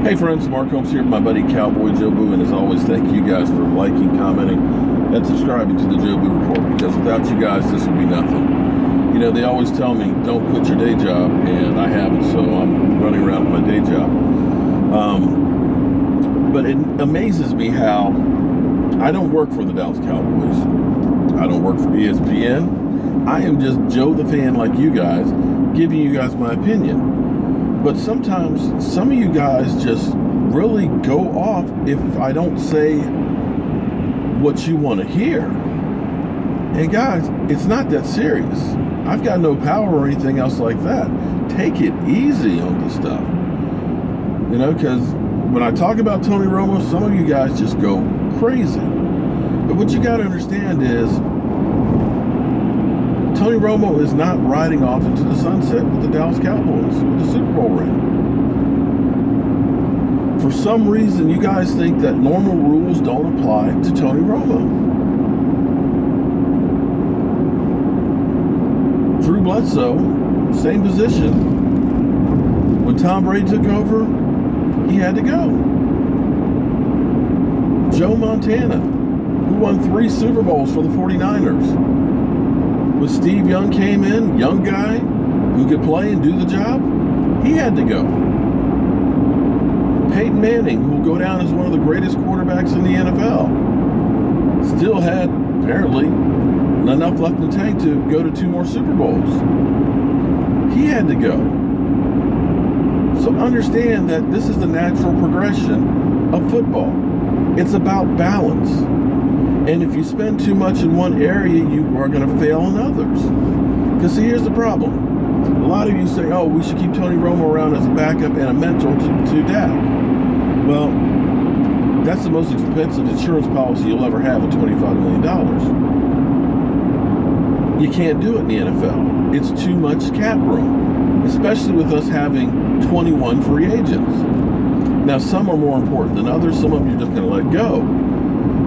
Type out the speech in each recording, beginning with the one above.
Hey friends, Mark Holmes here with my buddy Cowboy Jobu, and as always, thank you guys for liking, commenting, and subscribing to the Jobu Report, because without you guys, this would be nothing. You know, they always tell me, don't quit your day job, and I haven't, so I'm running around with my day job. But it amazes me how I don't work for the Dallas Cowboys. I don't work for ESPN. I am just Joe the fan like you guys, giving you guys my opinion. But sometimes some of you guys just really go off if I don't say what you want to hear. And guys, it's not that serious. I've got no power or anything else like that. Take it easy on this stuff. You know, because when I talk about Tony Romo, some of you guys just go crazy. But what you got to understand is Tony Romo is not riding off into the sunset with the Dallas Cowboys with the Super Bowl ring. For some reason, you guys think that normal rules don't apply to Tony Romo. Drew Bledsoe, same position. When Tom Brady took over, he had to go. Joe Montana, who won 3 Super Bowls for the 49ers. When Steve Young came in, young guy who could play and do the job, he had to go. Peyton Manning, who will go down as one of the greatest quarterbacks in the NFL, still had, apparently, enough left in the tank to go to 2 more Super Bowls. He had to go. So understand that this is the natural progression of football. It's about balance. And if you spend too much in one area, you are going to fail in others. Because see, here's the problem. A lot of you say, oh, we should keep Tony Romo around as a backup and a mentor to Dak. Well, that's the most expensive insurance policy you'll ever have at $25 million. You can't do it in the NFL. It's too much cap room, especially with us having 21 free agents. Now, some are more important than others. Some of them you're just going to let go.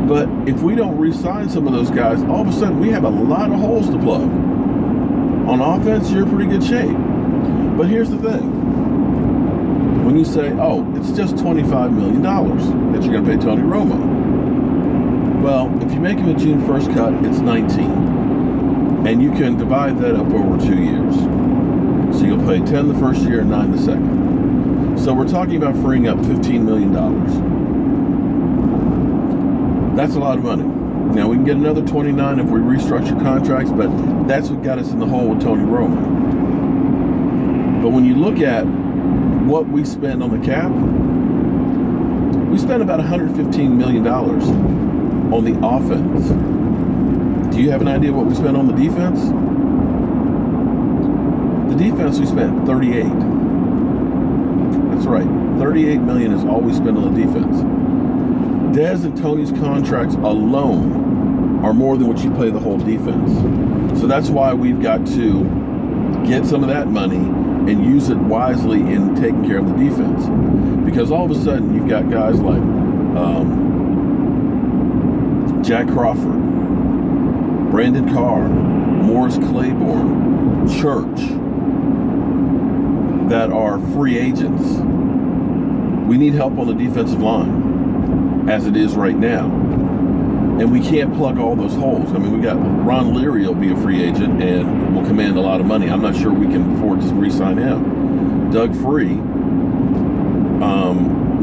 But if we don't re-sign some of those guys, all of a sudden we have a lot of holes to plug. On offense, you're in pretty good shape. But here's the thing. When you say, oh, it's just $25 million that you're going to pay Tony Romo. Well, if you make him a June 1st cut, it's 19. And you can divide that up over 2 years. So you'll pay 10 the first year and 9 the second. So we're talking about freeing up $15 million. That's a lot of money. Now, we can get another 29 if we restructure contracts, but that's what got us in the hole with Tony Romo. But when you look at what we spend on the cap, we spend about $115 million on the offense. Do you have an idea what we spend on the defense? The defense we spent 38. That's right. 38 million is all we spend on the defense. Dez and Tony's contracts alone are more than what you pay the whole defense. So that's why we've got to get some of that money and use it wisely in taking care of the defense. Because all of a sudden you've got guys like Jack Crawford, Brandon Carr, Morris Claiborne, Church, that are free agents. We need help on the defensive line as it is right now. And we can't plug all those holes. I mean, we got Ron Leary will be a free agent and will command a lot of money. I'm not sure we can afford to re-sign him. Doug Free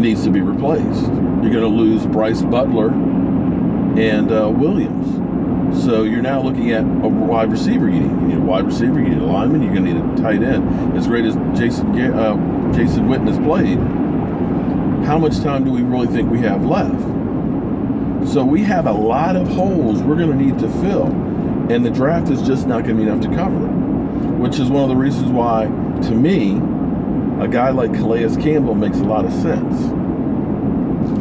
needs to be replaced. You're going to lose Bryce Butler and Williams. So you're now looking at a wide receiver. You need a wide receiver, you need a lineman, you're going to need a tight end. As great as Jason Witten has played, how much time do we really think we have left? So we have a lot of holes we're going to need to fill, and the draft is just not going to be enough to cover it, which is one of the reasons why, to me, a guy like Calais Campbell makes a lot of sense.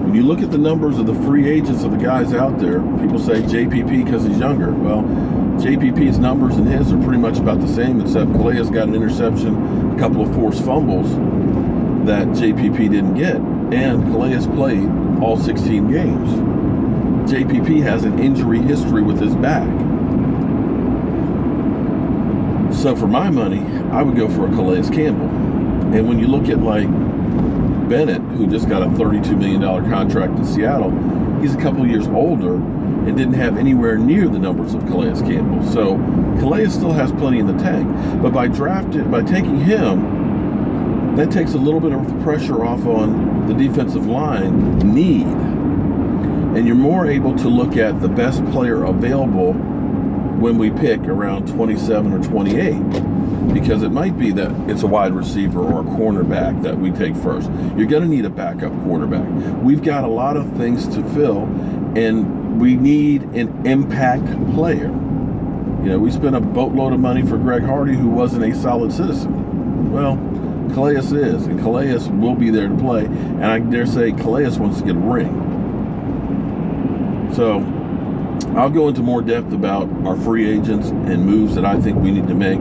When you look at the numbers of the free agents of the guys out there, people say JPP because he's younger. Well, JPP's numbers and his are pretty much about the same, except Calais got an interception, a couple of forced fumbles that JPP didn't get, and Calais played all 16 games. JPP has an injury history with his back. So for my money, I would go for a Calais Campbell. And when you look at like Bennett, who just got a $32 million contract in Seattle, he's a couple of years older and didn't have anywhere near the numbers of Calais Campbell. So Calais still has plenty in the tank. But by taking him, that takes a little bit of the pressure off on the defensive line need. And you're more able to look at the best player available when we pick around 27 or 28. Because it might be that it's a wide receiver or a cornerback that we take first. You're going to need a backup quarterback. We've got a lot of things to fill, and we need an impact player. You know, we spent a boatload of money for Greg Hardy, who wasn't a solid citizen. Well, Calais is, and Calais will be there to play, and I dare say Calais wants to get a ring. So I'll go into more depth about our free agents and moves that I think we need to make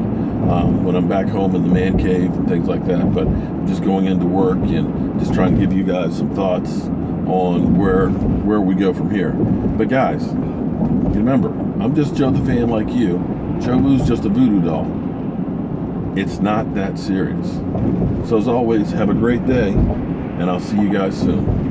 when I'm back home in the man cave and things like that. But I'm just going into work and just trying to give you guys some thoughts on where we go from here. But guys, remember, I'm just Joe the fan like you. Joe Boo's just a voodoo doll. It's not that serious. So as always, have a great day, and I'll see you guys soon.